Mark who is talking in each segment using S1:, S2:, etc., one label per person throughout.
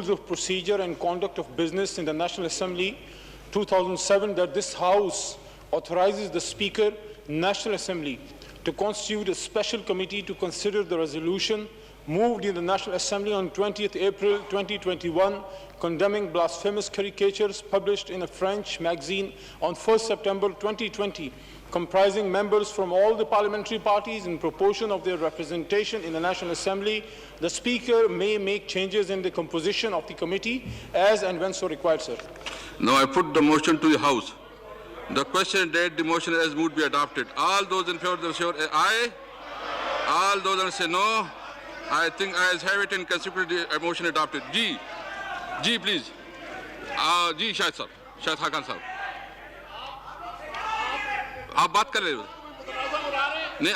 S1: Rules of Procedure and Conduct of Business in the National Assembly 2007 that this House authorizes the Speaker, National Assembly, to constitute a special committee to consider the resolution moved in the National Assembly on 20th April 2021 condemning blasphemous caricatures published in a French magazine on 1st September 2020, comprising members from all the parliamentary parties in proportion of their representation in the National Assembly. The Speaker may make changes in the composition of the committee as and when so required, sir.
S2: Now I put the motion to the House. The question that the motion as moved be adopted. All those in favor say aye. All those that say no. I think I have it in consider the motion adopted. Ji, please. Ji, Shahid sir, Shahid Khan sir. آپ بات کر رہے ہو نہیں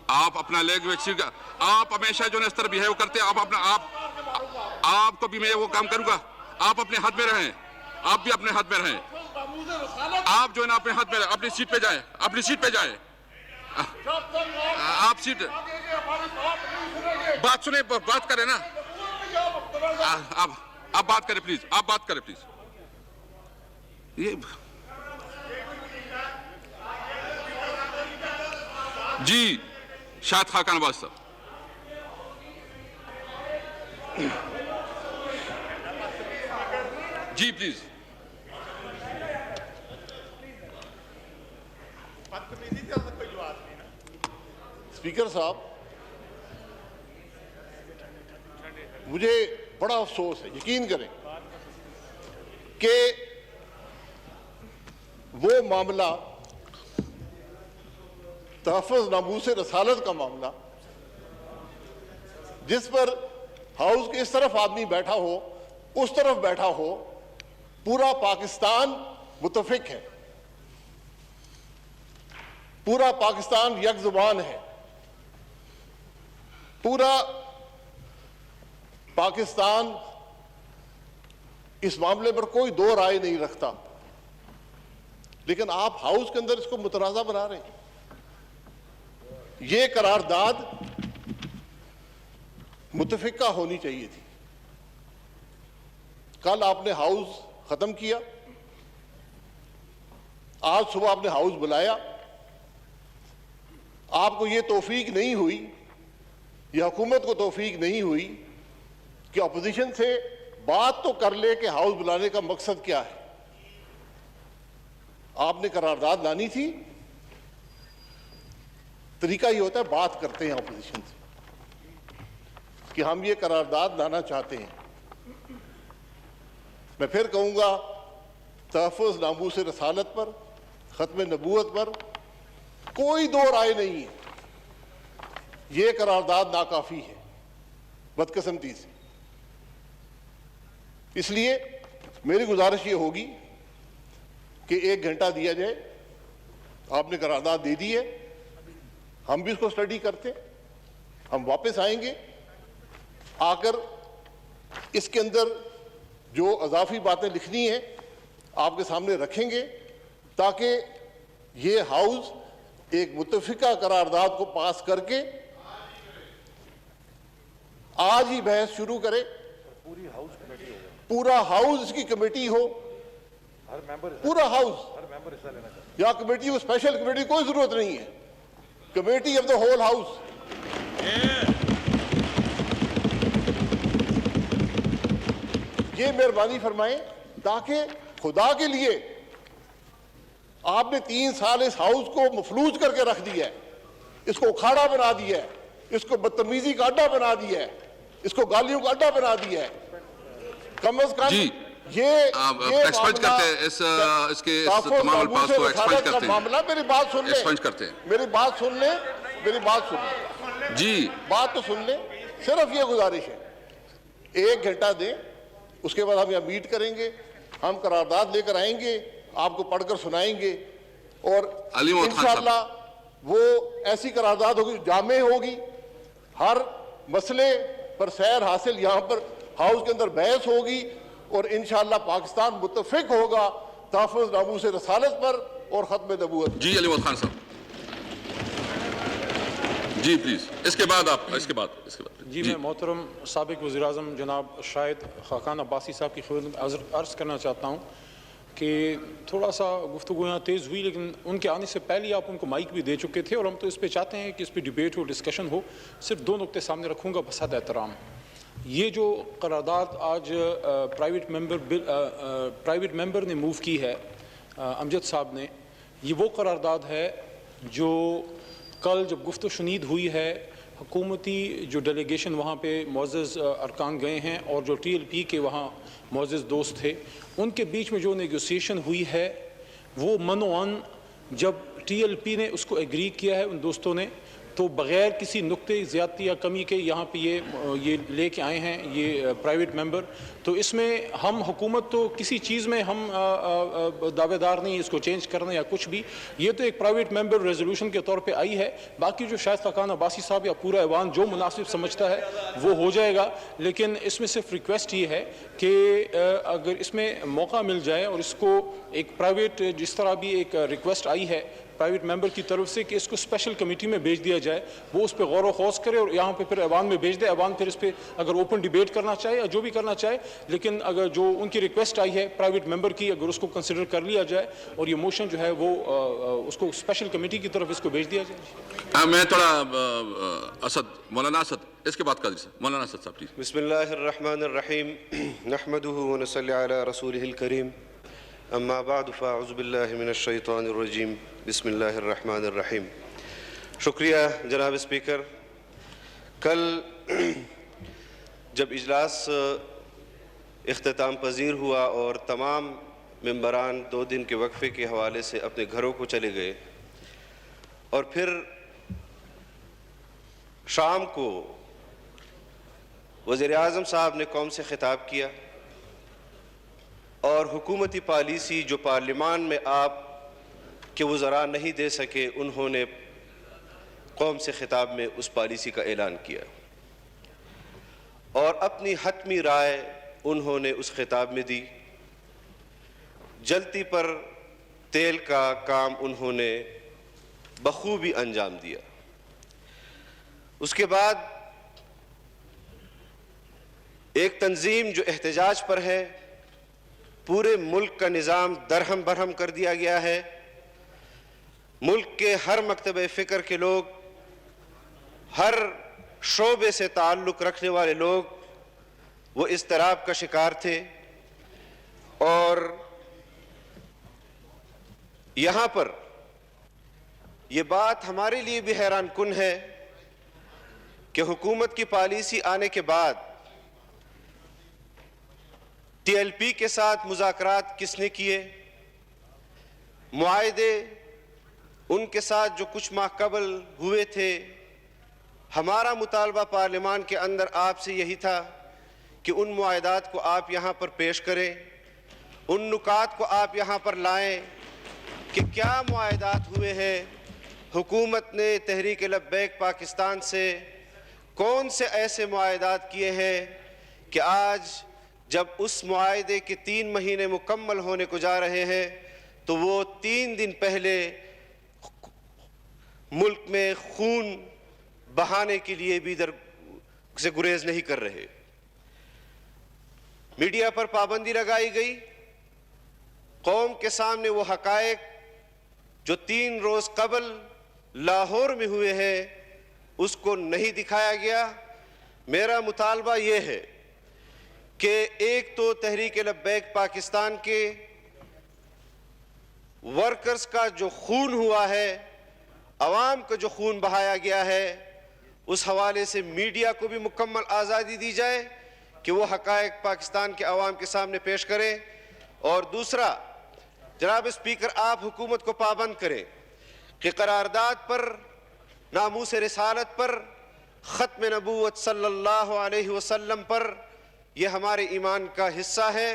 S2: آپ اپنا league vaccine آپ ہمیشہ جو ہے اس طرح بیہیو کرتے ہیں آپ کو بھی میں وہ کام کروں گا آپ اپنے حد میں رہیں آپ بھی اپنے حد میں رہیں آپ جو ہے نا اپنے حد میں رہیں اپنی سیٹ پہ جائیں آپ سیٹ بات سنیں بات کریں نا آپ بات کریں پلیز یہ جی شاہد خاقان آباد صاحب جی پلیز
S3: اسپیکر صاحب مجھے بڑا افسوس ہے یقین کریں کہ وہ معاملہ تحفظ ناموس رسالت کا معاملہ جس پر ہاؤس کے اس طرف آدمی بیٹھا ہو اس طرف بیٹھا ہو پورا پاکستان متفق ہے پورا پاکستان یک زبان ہے پورا پاکستان اس معاملے پر کوئی دو رائے نہیں رکھتا لیکن آپ ہاؤس کے اندر اس کو متنازع بنا رہے ہیں یہ قرارداد متفقہ ہونی چاہیے تھی کل آپ نے ہاؤس ختم کیا آج صبح آپ نے ہاؤس بلایا آپ کو یہ توفیق نہیں ہوئی یہ حکومت کو توفیق نہیں ہوئی کہ اپوزیشن سے بات تو کر لے کہ ہاؤس بلانے کا مقصد کیا ہے آپ نے قرارداد لانی تھی طریقہ یہ ہوتا ہے بات کرتے ہیں اپوزیشن سے کہ ہم یہ قرارداد لانا چاہتے ہیں میں پھر کہوں گا تحفظ ناموس رسالت پر ختم نبوت پر کوئی دو رائے نہیں ہے یہ قرارداد ناکافی ہے بدقسمتی سے اس لیے میری گزارش یہ ہوگی کہ 1 گھنٹہ دیا جائے آپ نے قرارداد دے دی ہے ہم بھی اس کو اسٹڈی کرتے ہم واپس آئیں گے آ کر اس کے اندر جو اضافی باتیں لکھنی ہیں آپ کے سامنے رکھیں گے تاکہ یہ ہاؤس ایک متفقہ قرارداد کو پاس کر کے آج ہی بحث شروع کرے پورا ہاؤس اس کی کمیٹی ہو پورا ہاؤس یا کمیٹی ہو اسپیشل کمیٹی کوئی ضرورت نہیں ہے committee of the whole house یہ مہربانی فرمائیں تاکہ خدا کے لیے آپ نے 3 سال اس ہاؤس کو مفلوج کر کے رکھ دیا ہے اس کو اکھاڑا بنا دیا ہے اس کو بدتمیزی کا اڈا بنا دیا ہے اس کو گالیوں کا اڈا بنا دیا ہے کم از کم یہ
S2: ایکسپنج کرتے ہیں اس کے تمام الفاظ کو ایکسپنج کرتے ہیں
S3: معاملہ میری بات سن لیں
S2: ایکسپنج کرتے ہیں
S3: میری بات سن لیں
S2: جی
S3: بات تو سن لیں صرف یہ گزارش ہے 1 گھنٹہ دیں اس کے بعد ہم یہاں میٹ کریں گے ہم قرارداد لے کر آئیں گے آپ کو پڑھ کر سنائیں گے اور انشاءاللہ وہ ایسی قرارداد ہوگی جامع ہوگی ہر مسئلے پر سیر حاصل یہاں پر ہاؤس کے اندر بحث ہوگی اور انشاءاللہ پاکستان متفق ہوگا تحفظ ناموس رسالت پر اور ختم نبوت
S2: جی علی محمد خان صاحب جی پلیز اس کے بعد آپ اس کے بعد
S1: جی میں محترم سابق وزیر اعظم جناب شاہد خاقان عباسی صاحب کی خدمت میں عرض کرنا چاہتا ہوں کہ تھوڑا سا گفتگو یہاں تیز ہوئی، لیکن ان کے آنے سے پہلے آپ ان کو مائک بھی دے چکے تھے، اور ہم تو اس پہ چاہتے ہیں کہ اس پہ ڈیبیٹ ہو، ڈسکشن ہو۔ صرف دو نقطے سامنے رکھوں گا بحد احترام۔ یہ جو قرارداد آج پرائیویٹ ممبر نے موو کی ہے، امجد صاحب نے، یہ وہ قرارداد ہے جو کل جب گفت و شنید ہوئی ہے، حکومتی جو ڈیلیگیشن وہاں پہ معزز ارکان گئے ہیں اور جو ٹی ایل پی کے وہاں معزز دوست تھے، ان کے بیچ میں جو نیگوسیشن ہوئی ہے وہ منوعاً جب ٹی ایل پی نے اس کو ایگری کیا ہے ان دوستوں نے، تو بغیر کسی نقطے زیادتی یا کمی کے یہاں پہ یہ لے کے آئے ہیں یہ پرائیویٹ ممبر۔ تو اس میں ہم حکومت تو کسی چیز میں ہم دعوے دار نہیں اس کو چینج کرنا یا کچھ بھی، یہ تو ایک پرائیویٹ ممبر ریزولوشن کے طور پہ آئی ہے۔ باقی جو شاہد خاقان عباسی صاحب یا پورا ایوان جو مناسب سمجھتا ہے وہ ہو جائے گا، لیکن اس میں صرف ریکویسٹ یہ ہے کہ اگر اس میں موقع مل جائے اور اس کو ایک پرائیویٹ، جس طرح بھی ایک ریکویسٹ آئی ہے پرائیویٹ ممبر کی طرف سے کہ اس کو اسپیشل کمیٹی میں بھیج دیا جائے، وہ اس پہ غور و خوض کرے اور یہاں پہ پھر ایوان میں بھیج دے، ایوان پھر اس پہ اگر اوپن ڈیبیٹ کرنا چاہے یا جو بھی کرنا چاہے، لیکن اگر جو ان کی ریکویسٹ آئی ہے پرائیویٹ ممبر کی، اگر اس کو کنسیڈر کر لیا جائے اور یہ موشن جو ہے وہ اس کو اسپیشل کمیٹی کی طرف اس کو بھیج دیا جائے۔
S2: میں تھوڑا اسد، مولانا اسد، اس کے بعد قادری صاحب، مولانا اسد صاحب پلیز۔
S4: بسم اللہ الرحمن الرحیم، نحمده ونصلی علی رسولہ الکریم، اما بعد فاعوذ باللہ من الشیطان الرجیم، بسم اللہ الرحمن الرحیم۔ شکریہ جناب اسپیکر۔ کل جب اجلاس اختتام پذیر ہوا اور تمام ممبران 2 دن کے وقفے کے حوالے سے اپنے گھروں کو چلے گئے، اور پھر شام کو وزیر اعظم صاحب نے قوم سے خطاب کیا اور حکومتی پالیسی جو پارلیمان میں آپ کے وزراء نہیں دے سکے، انہوں نے قوم سے خطاب میں اس پالیسی کا اعلان کیا اور اپنی حتمی رائے انہوں نے اس خطاب میں دی۔ جلتی پر تیل کا کام انہوں نے بخوبی انجام دیا۔ اس کے بعد ایک تنظیم جو احتجاج پر ہے، پورے ملک کا نظام درہم برہم کر دیا گیا ہے، ملک کے ہر مکتبہ فکر کے لوگ، ہر شعبے سے تعلق رکھنے والے لوگ وہ اضطراب کا شکار تھے، اور یہاں پر یہ بات ہمارے لیے بھی حیران کن ہے کہ حکومت کی پالیسی آنے کے بعد ٹی ایل پی کے ساتھ مذاکرات کس نے کیے، معاہدے ان کے ساتھ جو کچھ ماہ قبل ہوئے تھے۔ ہمارا مطالبہ پارلیمان کے اندر آپ سے یہی تھا کہ ان معاہدات کو آپ یہاں پر پیش کریں، ان نکات کو آپ یہاں پر لائیں کہ کیا معاہدات ہوئے ہیں، حکومت نے تحریک لبیک پاکستان سے کون سے ایسے معاہدات کیے ہیں کہ آج جب اس معاہدے کے 3 مہینے مکمل ہونے کو جا رہے ہیں تو وہ 3 دن پہلے ملک میں خون بہانے کے لیے بھی ادھر سے گریز نہیں کر رہے۔ میڈیا پر پابندی لگائی گئی، قوم کے سامنے وہ حقائق جو 3 روز قبل لاہور میں ہوئے ہیں اس کو نہیں دکھایا گیا۔ میرا مطالبہ یہ ہے کہ ایک تو تحریک لبیک پاکستان کے ورکرز کا جو خون ہوا ہے، عوام کا جو خون بہایا گیا ہے، اس حوالے سے میڈیا کو بھی مکمل آزادی دی جائے کہ وہ حقائق پاکستان کے عوام کے سامنے پیش کریں۔ اور دوسرا، جناب اسپیکر، آپ حکومت کو پابند کریں کہ قرارداد پر، ناموس رسالت پر، ختم نبوت صلی اللہ علیہ وسلم پر، یہ ہمارے ایمان کا حصہ ہے۔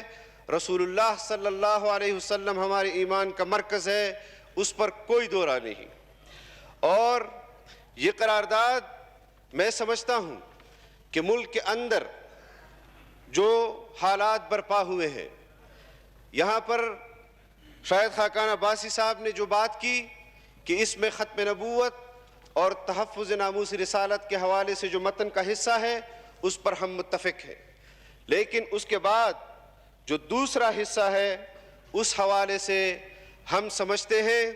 S4: رسول اللہ صلی اللہ علیہ وسلم ہمارے ایمان کا مرکز ہے، اس پر کوئی دو رائے نہیں۔ اور یہ قرارداد میں سمجھتا ہوں کہ ملک کے اندر جو حالات برپا ہوئے ہیں، یہاں پر شاہد خاقان عباسی صاحب نے جو بات کی کہ اس میں ختم نبوت اور تحفظ ناموس رسالت کے حوالے سے جو متن کا حصہ ہے اس پر ہم متفق ہیں، لیکن اس کے بعد جو دوسرا حصہ ہے اس حوالے سے ہم سمجھتے ہیں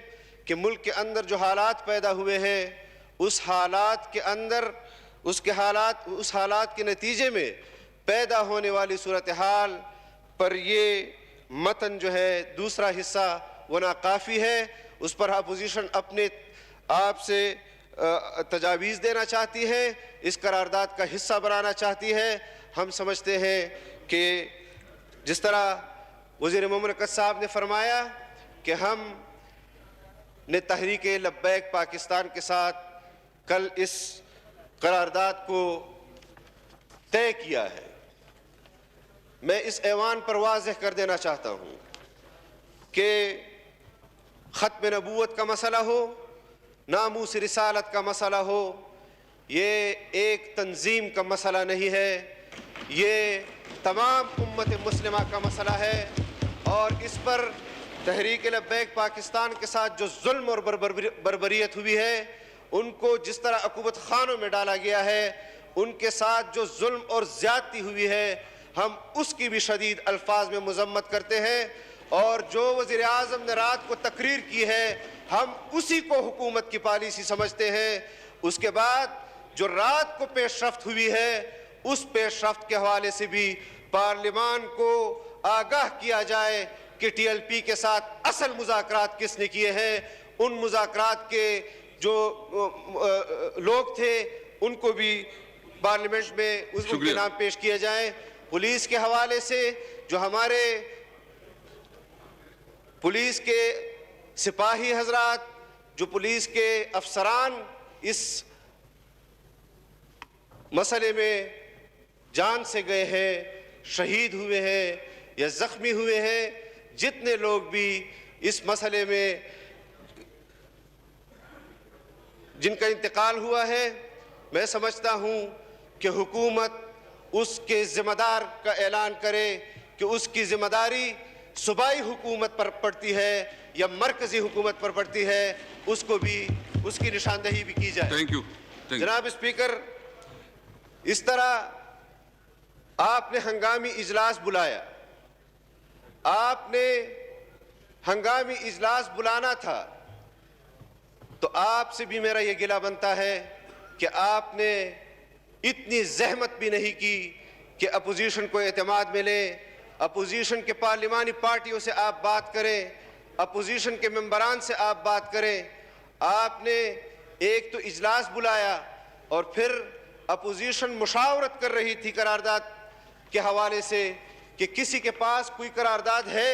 S4: کہ ملک کے اندر جو حالات پیدا ہوئے ہیں اس حالات کے اندر اس حالات کے نتیجے میں پیدا ہونے والی صورتحال پر یہ متن جو ہے دوسرا حصہ وہ ناکافی ہے، اس پر اپوزیشن اپنے آپ سے تجاویز دینا چاہتی ہے، اس قرارداد کا حصہ بنانا چاہتی ہے۔ ہم سمجھتے ہیں کہ جس طرح وزیر مملکت صاحب نے فرمایا کہ ہم نے تحریک لبیک پاکستان کے ساتھ کل اس قرارداد کو طے کیا ہے، میں اس ایوان پر واضح کر دینا چاہتا ہوں کہ ختم نبوت کا مسئلہ ہو، ناموس رسالت کا مسئلہ ہو، یہ ایک تنظیم کا مسئلہ نہیں ہے، یہ تمام امت مسلمہ کا مسئلہ ہے، اور اس پر تحریک لبیک پاکستان کے ساتھ جو ظلم اور بربریت ہوئی ہے، ان کو جس طرح عقوبت خانوں میں ڈالا گیا ہے، ان کے ساتھ جو ظلم اور زیادتی ہوئی ہے، ہم اس کی بھی شدید الفاظ میں مذمت کرتے ہیں، اور جو وزیر اعظم نے رات کو تقریر کی ہے ہم اسی کو حکومت کی پالیسی سمجھتے ہیں۔ اس کے بعد جو رات کو پیش رفت ہوئی ہے اس پیش رفت کے حوالے سے بھی پارلیمان کو آگاہ کیا جائے کہ ٹی ایل پی کے ساتھ اصل مذاکرات کس نے کیے ہیں، ان مذاکرات کے جو لوگ تھے ان کو بھی پارلیمنٹ میں ان کے نام پیش کیے جائیں۔ پولیس کے حوالے سے جو ہمارے پولیس کے سپاہی حضرات، جو پولیس کے افسران اس مسئلے میں جان سے گئے ہیں، شہید ہوئے ہیں یا زخمی ہوئے ہیں، جتنے لوگ بھی اس مسئلے میں جن کا انتقال ہوا ہے، میں سمجھتا ہوں کہ حکومت اس کے ذمہ دار کا اعلان کرے کہ اس کی ذمہ داری صوبائی حکومت پر پڑتی ہے یا مرکزی حکومت پر پڑتی ہے، اس کو بھی اس کی نشاندہی بھی کی جائے۔
S2: Thank you.
S4: جناب اسپیکر، اس طرح آپ نے ہنگامی اجلاس بلایا، آپ نے ہنگامی اجلاس بلانا تھا تو آپ سے بھی میرا یہ گلہ بنتا ہے کہ آپ نے اتنی زحمت بھی نہیں کی کہ اپوزیشن کو اعتماد ملے، اپوزیشن کے پارلیمانی پارٹیوں سے آپ بات کریں، اپوزیشن کے ممبران سے آپ بات کریں۔ آپ نے ایک تو اجلاس بلایا اور پھر اپوزیشن مشاورت کر رہی تھی قرارداد کے حوالے سے کہ کسی کے پاس کوئی قرارداد ہے،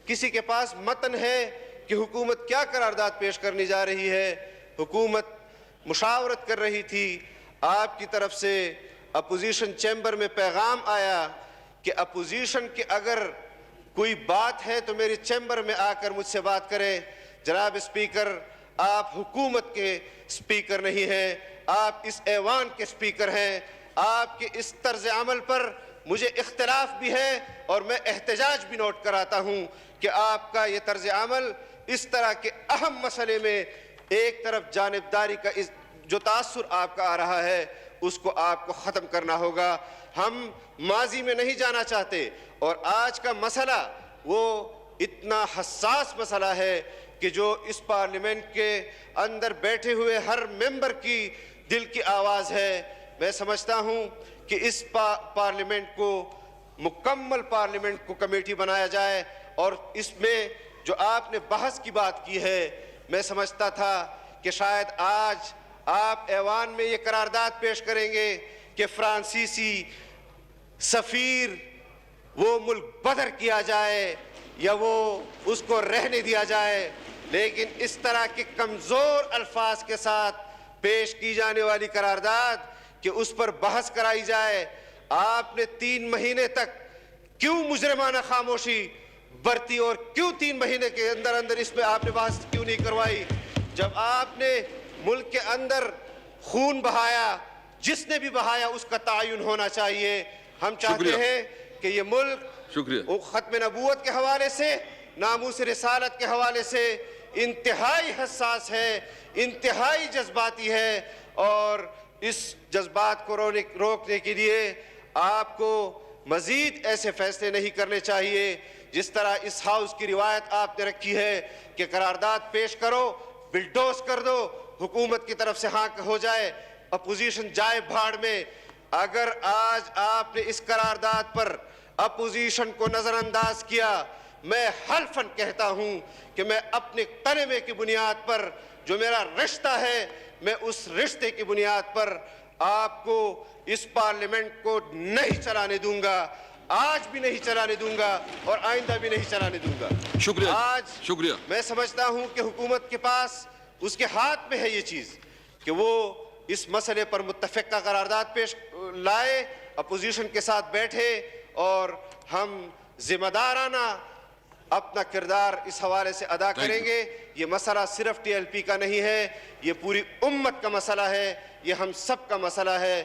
S4: کسی کے پاس متن ہے کہ حکومت کیا قرارداد پیش کرنے جا رہی ہے۔ حکومت مشاورت کر رہی تھی، آپ کی طرف سے اپوزیشن چیمبر میں پیغام آیا کہ اپوزیشن کی اگر کوئی بات ہے تو میری چیمبر میں آ کر مجھ سے بات کرے۔ جناب اسپیکر، آپ حکومت کے اسپیکر نہیں ہیں، آپ اس ایوان کے اسپیکر ہیں۔ آپ کے اس طرز عمل پر مجھے اختلاف بھی ہے اور میں احتجاج بھی نوٹ کراتا ہوں کہ آپ کا یہ طرز عمل اس طرح کے اہم مسئلے میں ایک طرف جانبداری کا جو تاثر آپ کا آ رہا ہے اس کو آپ کو ختم کرنا ہوگا۔ ہم ماضی میں نہیں جانا چاہتے، اور آج کا مسئلہ وہ اتنا حساس مسئلہ ہے کہ جو اس پارلیمنٹ کے اندر بیٹھے ہوئے ہر ممبر کی دل کی آواز ہے۔ میں سمجھتا ہوں کہ اس پارلیمنٹ کو مکمل پارلیمنٹ کو کمیٹی بنایا جائے، اور اس میں جو آپ نے بحث کی بات کی ہے، میں سمجھتا تھا کہ شاید آج آپ ایوان میں یہ قرارداد پیش کریں گے کہ فرانسیسی سفیر وہ ملک بدر کیا جائے یا وہ اس کو رہنے دیا جائے، لیکن اس طرح کے کمزور الفاظ کے ساتھ پیش کی جانے والی قرارداد کہ اس پر بحث کرائی جائے۔ آپ نے 3 مہینے تک کیوں مجرمانہ خاموشی برتی، اور کیوں 3 مہینے کے اندر اندر اس میں آپ نے بحث کیوں نہیں کروائی؟ جب آپ نے ملک کے اندر خون بہایا، جس نے بھی بہایا اس کا تعین ہونا چاہیے۔ ہم چاہتے ہیں کہ یہ ملک ختم نبوت کے حوالے سے، ناموس رسالت کے حوالے سے انتہائی حساس ہے، انتہائی جذباتی ہے، اور اس جذبات کو روکنے کے لیے آپ کو مزید ایسے فیصلے نہیں کرنے چاہیے جس طرح اس ہاؤس کی روایت آپ نے رکھی ہے کہ قرارداد پیش کرو، بلڈوز کر دو، حکومت کی طرف سے ہاں ہو جائے، اپوزیشن جائے بھاڑ میں۔ اگر آج آپ نے اس قرارداد پر اپوزیشن کو نظر انداز کیا، میں حلفاً کہتا ہوں کہ میں اپنے کلمے کی بنیاد پر، جو میرا رشتہ ہے، میں اس رشتے کی بنیاد پر آپ کو اس پارلیمنٹ کو نہیں چلانے دوں گا، آج بھی نہیں چلانے دوں گا اور آئندہ بھی نہیں چلانے دوں گا۔
S2: شکریہ،
S4: آج
S2: شکریہ۔
S4: میں سمجھتا ہوں کہ حکومت کے پاس، اس کے ہاتھ میں ہے یہ چیز کہ وہ اس مسئلے پر متفقہ قرارداد پیش لائے، اپوزیشن کے ساتھ بیٹھے، اور ہم ذمہ دارانہ اپنا کردار اس حوالے سے ادا کریں گے۔ یہ مسئلہ صرف ٹی ایل پی کا نہیں ہے، یہ پوری امت کا مسئلہ ہے، یہ ہم سب کا مسئلہ ہے۔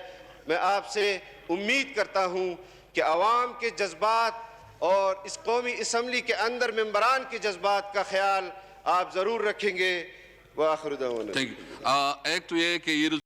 S4: میں آپ سے امید کرتا ہوں کہ عوام کے جذبات اور اس قومی اسمبلی کے اندر ممبران کے جذبات کا خیال آپ ضرور رکھیں گے۔ وآخر دعوانا
S2: تھینک یو۔ ایک تو یہ کہ یہ